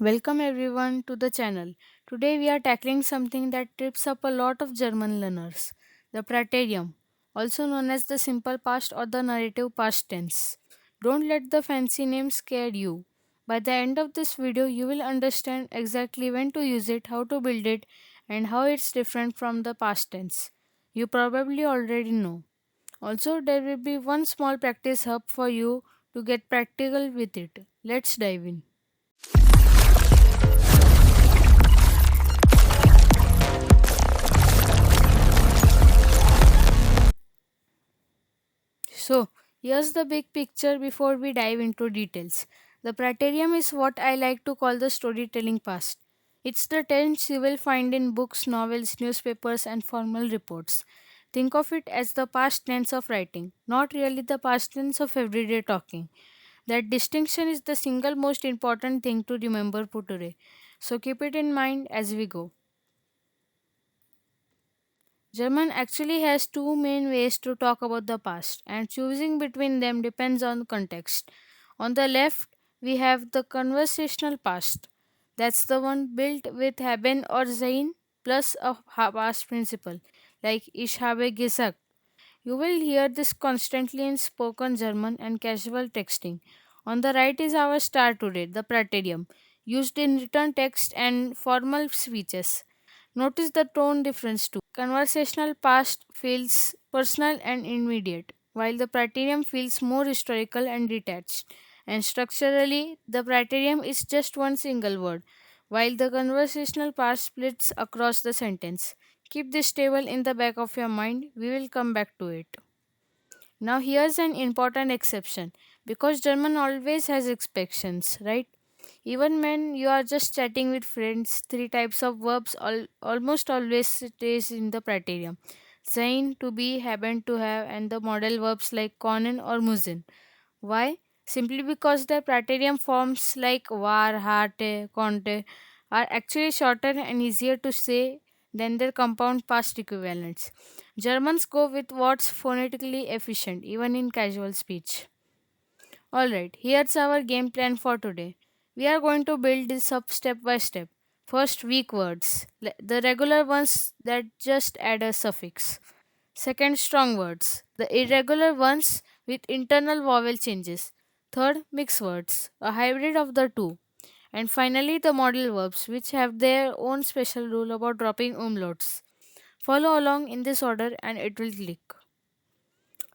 Welcome everyone to the channel. Today we are tackling something that trips up a lot of German learners, the Präteritum, also known as the simple past or the narrative past tense. Don't let the fancy name scare you. By the end of this video, you will understand exactly when to use it, how to build it, and how it's different from the past tense. You probably already know. Also, there will be one small practice hub for you to get practical with it. Let's dive in. So, here's the big picture before we dive into details. The Praetorium is what I like to call the storytelling past. It's the tense you will find in books, novels, newspapers, and formal reports. Think of it as the past tense of writing, not really the past tense of everyday talking. That distinction is the single most important thing to remember for today. So keep it in mind as we go. German actually has two main ways to talk about the past, and choosing between them depends on context. On the left, we have the conversational past. That's the one built with haben or sein plus a past principle, like ich habe gesagt. You will hear this constantly in spoken German and casual texting. On the right is our star today, the praterium, used in written text and formal speeches. Notice the tone difference too. Conversational past feels personal and immediate, while the praterium feels more historical and detached. And structurally, the praterium is just one single word, while the conversational past splits across the sentence. Keep this table in the back of your mind, we will come back to it. Now, here's an important exception because German always has exceptions, right? Even when you are just chatting with friends, three types of verbs almost always stays in the praterium. Sein, to be, haben, to have, and the modal verbs like können or müssen. Why? Simply because the praterium forms like war, hatte, konnte are actually shorter and easier to say than their compound past equivalents. Germans go with what's phonetically efficient, even in casual speech. Alright, here's our game plan for today. We are going to build this up step by step. First, weak words, the regular ones that just add a suffix. Second, strong words, the irregular ones with internal vowel changes. Third, mixed words, a hybrid of the two. And finally, the modal verbs, which have their own special rule about dropping umlauts. Follow along in this order and it will click.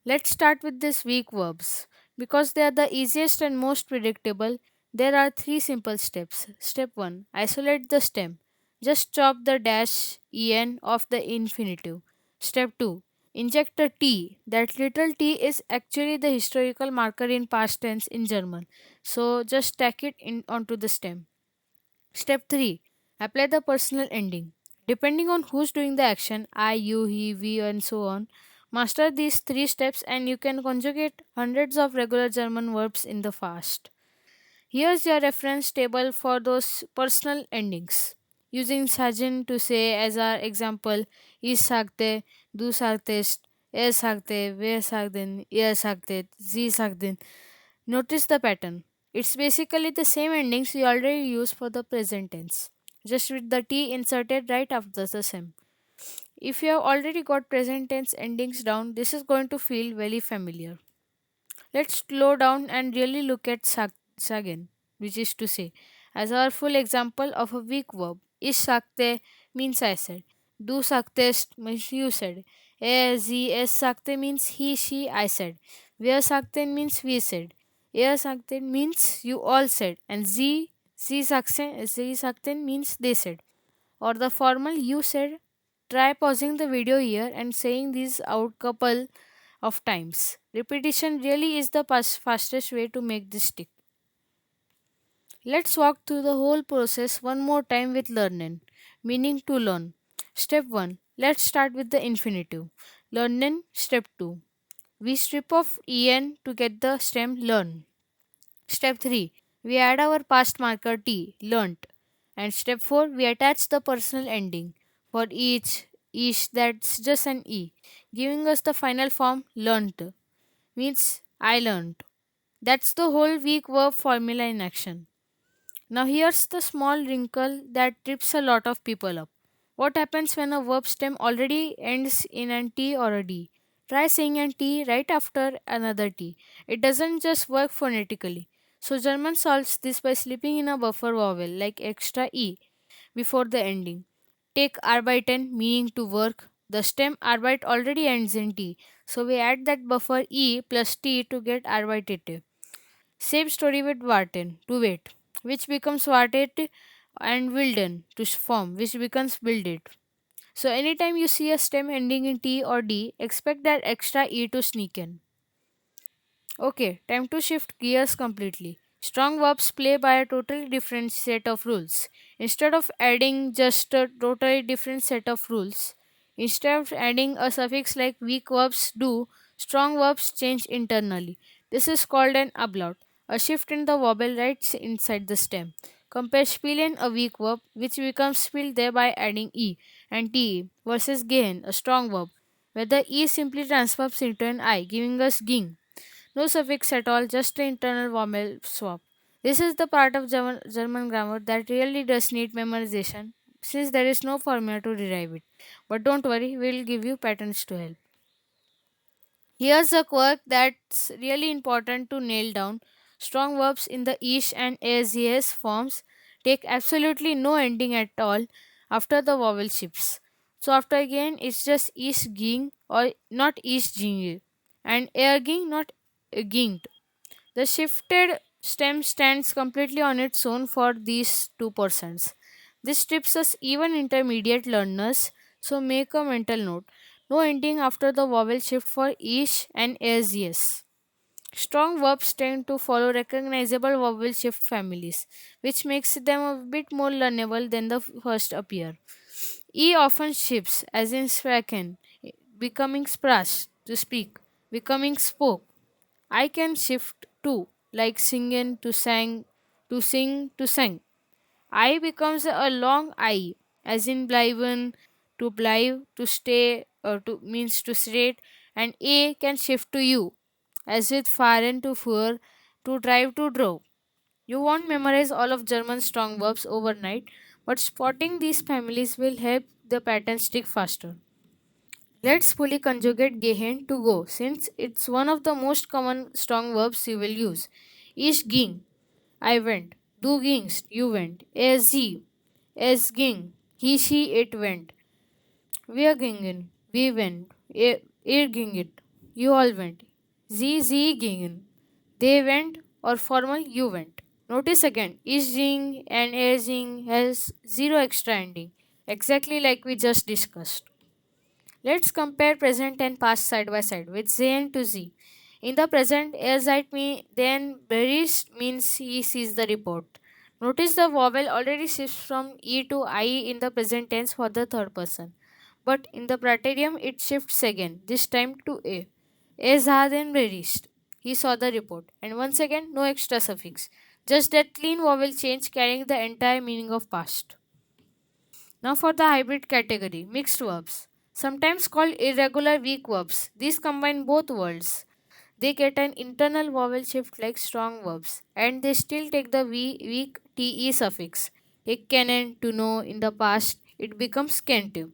Let's start with these weak verbs. Because they are the easiest and most predictable, there are three simple steps. Step 1, isolate the stem. Just chop the dash en of the infinitive. Step 2, inject a t. That little t is actually the historical marker in past tense in German. So just tack it in onto the stem. Step 3, apply the personal ending. Depending on who's doing the action, I, you, he, we, and so on, master these three steps and you can conjugate hundreds of regular German verbs in the fast. Here's your reference table for those personal endings. Using Sajin to say as our example, ich sagte, du sagtest, sagte, wer sagten, ihr sagtet, sie sagten. Notice the pattern. It's basically the same endings we already use for the present tense, just with the T inserted right after the same. If you have already got present tense endings down, this is going to feel very familiar. Let's slow down and really look at sagen, which is to say, as our full example of a weak verb. Ich sagte means I said. Du sagtest means you said. Sie, es sagte means he, she, I said. Wir sagten means we said. Ihr sagten means you all said. And sie sagten means they said. Or the formal you said. Try pausing the video here and saying these out couple of times. Repetition really is the fastest way to make this stick. Let's walk through the whole process one more time with learning, meaning to learn. Step 1. Let's start with the infinitive. Learning. Step 2. We strip off en to get the stem learn. Step 3. We add our past marker t, learnt. And step 4. We attach the personal ending. For each that's just an e, giving us the final form learnt. Means I learned. That's the whole weak verb formula in action. Now, here's the small wrinkle that trips a lot of people up. What happens when a verb stem already ends in an T or a D? Try saying an T right after another T. It doesn't just work phonetically. So, German solves this by slipping in a buffer vowel like extra E before the ending. Take arbeiten, meaning to work. The stem arbeit already ends in T, so we add that buffer E plus T to get arbeitete. Same story with warten, to wait, which becomes wartet, and wilden, to form, which becomes builded. So anytime you see a stem ending in T or D, expect that extra E to sneak in. Okay, time to shift gears completely. Strong verbs play by a totally different set of rules. Instead of adding just a totally different set of rules, instead of adding a suffix like weak verbs do, strong verbs change internally. This is called an ablaut, a shift in the vowel right inside the stem. Compare spielen, a weak verb, which becomes spiel thereby adding e and te, versus gehen, a strong verb, where the e simply transforms into an I, giving us ging. No suffix at all, just the internal vowel swap. This is the part of German grammar that really does need memorization since there is no formula to derive it. But don't worry, we'll give you patterns to help. Here's a quirk that's really important to nail down. Strong verbs in the ish and as forms take absolutely no ending at all after the vowel shifts. So after again, it's just ish ging or not ish ging and air ging not ging. The shifted stem stands completely on its own for these 2%. This trips us even intermediate learners, so make a mental note. No ending after the vowel shift for ish and as yes. Strong verbs tend to follow recognizable vowel shift families, which makes them a bit more learnable than the first appear. E often shifts, as in spraken, becoming sprash, to speak, becoming spoke. I can shift too, like singen to sang, to sing to sang. I becomes a long I, as in bleiben, to bleibe, to stay, or to means to straight, and A can shift to you, as with fahren to fuhr, to drive to drove. You won't memorize all of German strong verbs overnight, but spotting these families will help the pattern stick faster. Let's fully conjugate gehen to go since it's one of the most common strong verbs you will use. Ich ging, I went. Du gingst, you went. Sie, es ging. He, she, it went. Wir gingen, we went. Ihr ginget, you all went. Sie gingen. They went or formal you went. Notice again, ich ging and er ging has zero extra ending, exactly like we just discussed. Let's compare present and past side by side with Z and to Z. In the present, as it me then Beris means he sees the report. Notice the vowel already shifts from E to I in the present tense for the third person. But in the Praterium, it shifts again, this time to A. As then Berist. He saw the report. And once again, no extra suffix. Just that clean vowel change carrying the entire meaning of past. Now for the hybrid category, mixed verbs. Sometimes called irregular weak verbs. These combine both words. They get an internal vowel shift like strong verbs, and they still take the weak te suffix. Take canon to know in the past, it becomes cantu.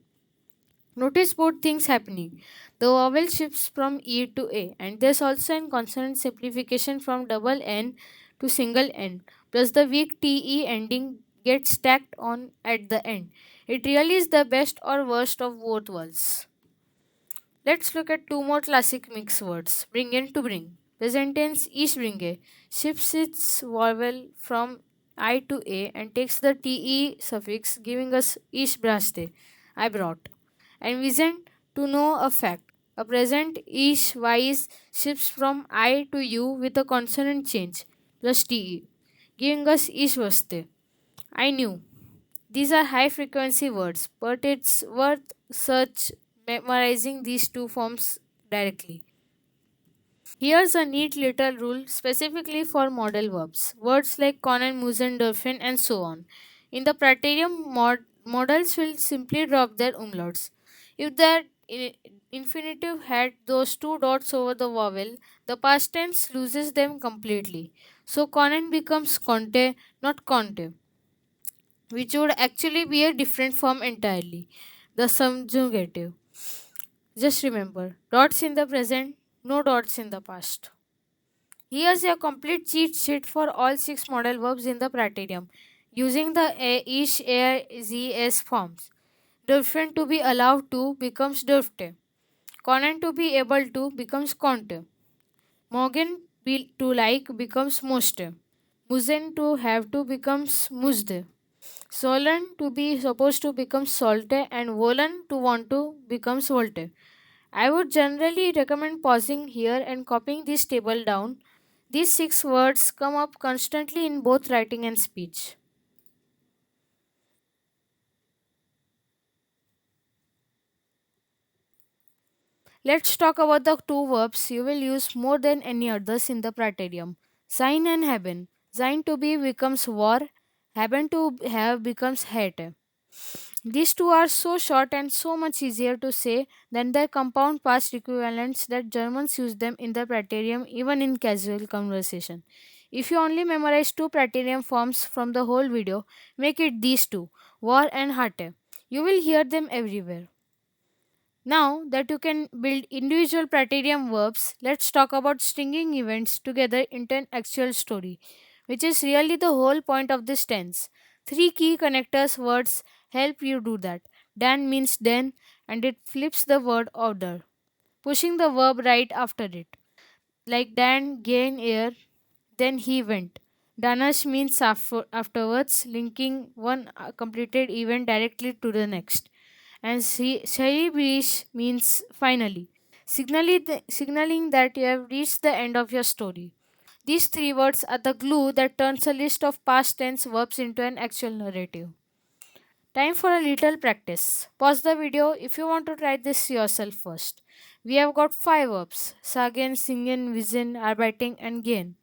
Notice both things happening. The vowel shifts from E to A, and there's also an consonant simplification from double N to single N. Plus, the weak TE ending gets stacked on at the end. It really is the best or worst of both worlds. Let's look at two more classic mixed words bringen to bring. Present tense ich bringe shifts its vowel from I to A and takes the TE suffix, giving us ich brachte, I brought. And vision to know a fact. A present ish wise shifts from I to U with a consonant change plus TE, giving us ish vaste. I knew. These are high frequency words, but it's worth search memorizing these two forms directly. Here's a neat little rule specifically for modal verbs. Words like Conan, Musen, Dolphin, and so on. In the Praterium, modals will simply drop their umlauts. If the infinitive had those two dots over the vowel, the past tense loses them completely. So Conan becomes Conte, not Conte, which would actually be a different form entirely. The subjugative. Just remember, dots in the present, no dots in the past. Here's a complete cheat sheet for all six modal verbs in the Präteritum using the ish, air, zs forms. Dürfen to be allowed to becomes dürfte. Können to be able to becomes konnte. Mogen be to like becomes mochte. Müssen to have to becomes musste. Sollen to be supposed to becomes solte and wollen to want to becomes wolte. I would generally recommend pausing here and copying this table down. These six words come up constantly in both writing and speech. Let's talk about the two verbs you will use more than any others in the Praterium. Sein and haben. Sein to be becomes war, haben to have becomes hate. These two are so short and so much easier to say than their compound past equivalents that Germans use them in the Praterium even in casual conversation. If you only memorize two Praterium forms from the whole video, make it these two, war and hate. You will hear them everywhere. Now that you can build individual Praterium verbs, let's talk about stringing events together into an actual story, which is really the whole point of this tense. Three key connectors words help you do that. Dan means then, and it flips the word order, pushing the verb right after it. Like Dan gained air, then he went. Danash means afterwards, linking one completed event directly to the next. And Shaibrish means finally, signaling that you have reached the end of your story. These three words are the glue that turns a list of past tense verbs into an actual narrative. Time for a little practice. Pause the video if you want to try this yourself first. We have got five verbs: sagen, singen, wissen, arbeiten, and gehen.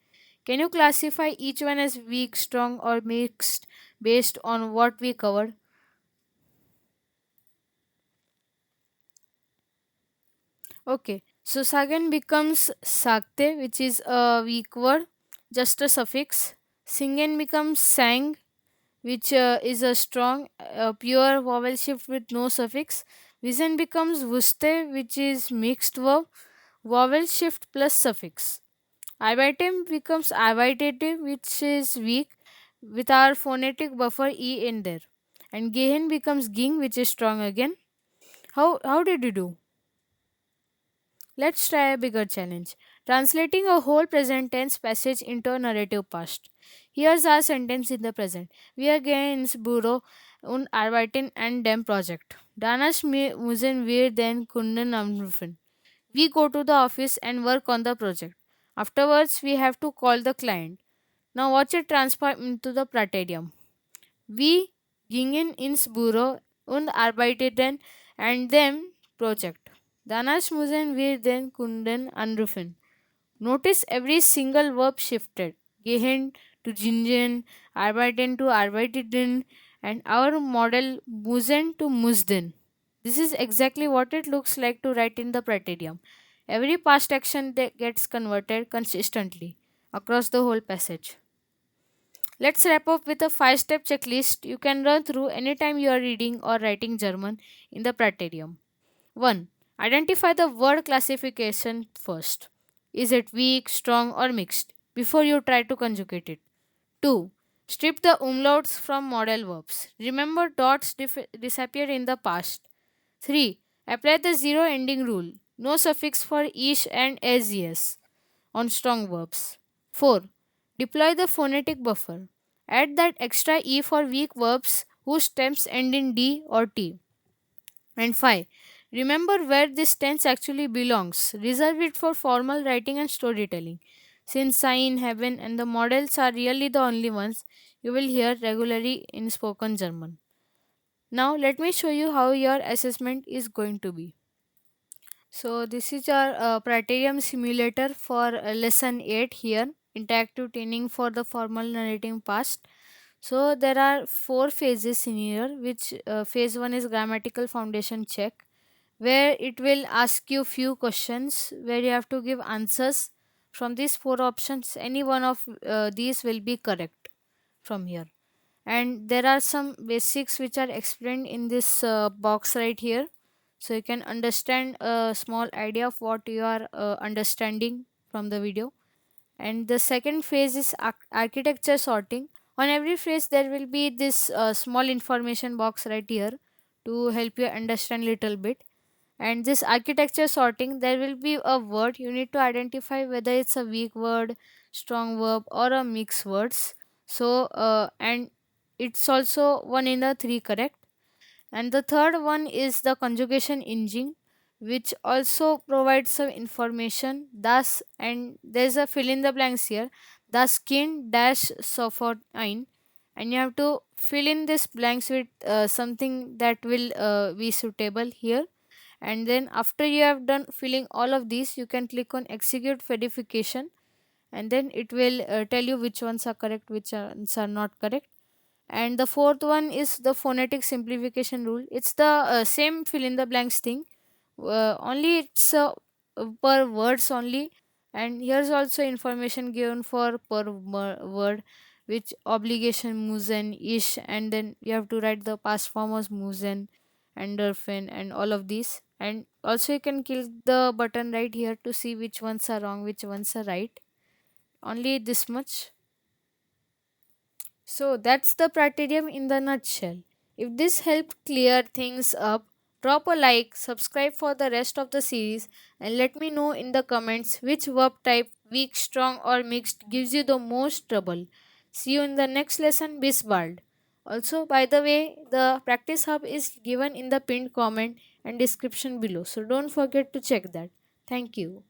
Can you classify each one as weak, strong, or mixed based on what we covered? Okay, so sagen becomes sagte, which is a weak word, just a suffix. Singen becomes sang, which is a strong, pure vowel shift with no suffix. Wissen becomes wuste, which is mixed verb, vowel shift plus suffix. Arbeiten becomes arbeitete, which is weak, with our phonetic buffer e in there. And gehen becomes ging, which is strong again. How did you do? Let's try a bigger challenge. Translating a whole present tense passage into a narrative past. Here's our sentence in the present. Wir gehen ins Büro und arbeiten an dem Projekt. Danach müssen wir den Kunden anrufen. We go to the office and work on the project. Afterwards, we have to call the client. Now watch it transform into the Praterium. Wir gingen ins Büro und arbeiteten an dem Projekt. Danach müssen wir den Kunden anrufen. Notice every single verb shifted. Gehen to gingen, arbeiten to arbeiteten, and our model müssen to musden. This is exactly what it looks like to write in the Praterium. Every past action that gets converted consistently across the whole passage. Let's wrap up with a 5 step checklist you can run through anytime you are reading or writing German in the Praterium. 1. Identify the word classification first. Is it weak, strong, or mixed? Before you try to conjugate it. 2. Strip the umlauts from modal verbs. Remember, dots disappeared in the past. 3. Apply the zero ending rule. No suffix for ish and as on strong verbs. 4. Deploy the phonetic buffer. Add that extra e for weak verbs whose stems end in d or t. And 5. Remember where this tense actually belongs. Reserve it for formal writing and storytelling. Since sein, haben, and the models are really the only ones you will hear regularly in spoken German. Now, let me show you how your assessment is going to be. So, this is our Praterium simulator for lesson 8 here, interactive training for the formal narrating past. So, there are four phases in here, which phase 1 is grammatical foundation check, where it will ask you few questions where you have to give answers from these four options, any one of these will be correct from here. And there are some basics which are explained in this box right here, so you can understand a small idea of what you are understanding from the video. And the second phase is architecture sorting. On every phrase there will be this small information box right here to help you understand little bit. And this architecture sorting, there will be a word you need to identify whether it's a weak word, strong verb, or a mixed words. So and it's also one in the three correct. And the third one is the conjugation engine, which also provides some information. Thus, and there's a fill in the blanks here. The skin dash suffered ein, and you have to fill in this blanks with something that will be suitable here. And then after you have done filling all of these, you can click on execute verification, and then it will tell you which ones are correct, which ones are not correct. And the fourth one is the phonetic simplification rule. It's the same fill in the blanks thing, only it's per words only. And here's also information given for per word, which obligation musen ish, and then you have to write the past form as musen, endorphin, and all of these. And also you can click the button right here to see which ones are wrong, which ones are right. Only this much. So that's the Präteritum in the nutshell. If this helped clear things up, drop a like, subscribe for the rest of the series, and let me know in the comments which verb type, weak, strong, or mixed, gives you the most trouble. See you in the next lesson, Bisbald. Also, by the way, the practice hub is given in the pinned comment and description below, so don't forget to check that. Thank you.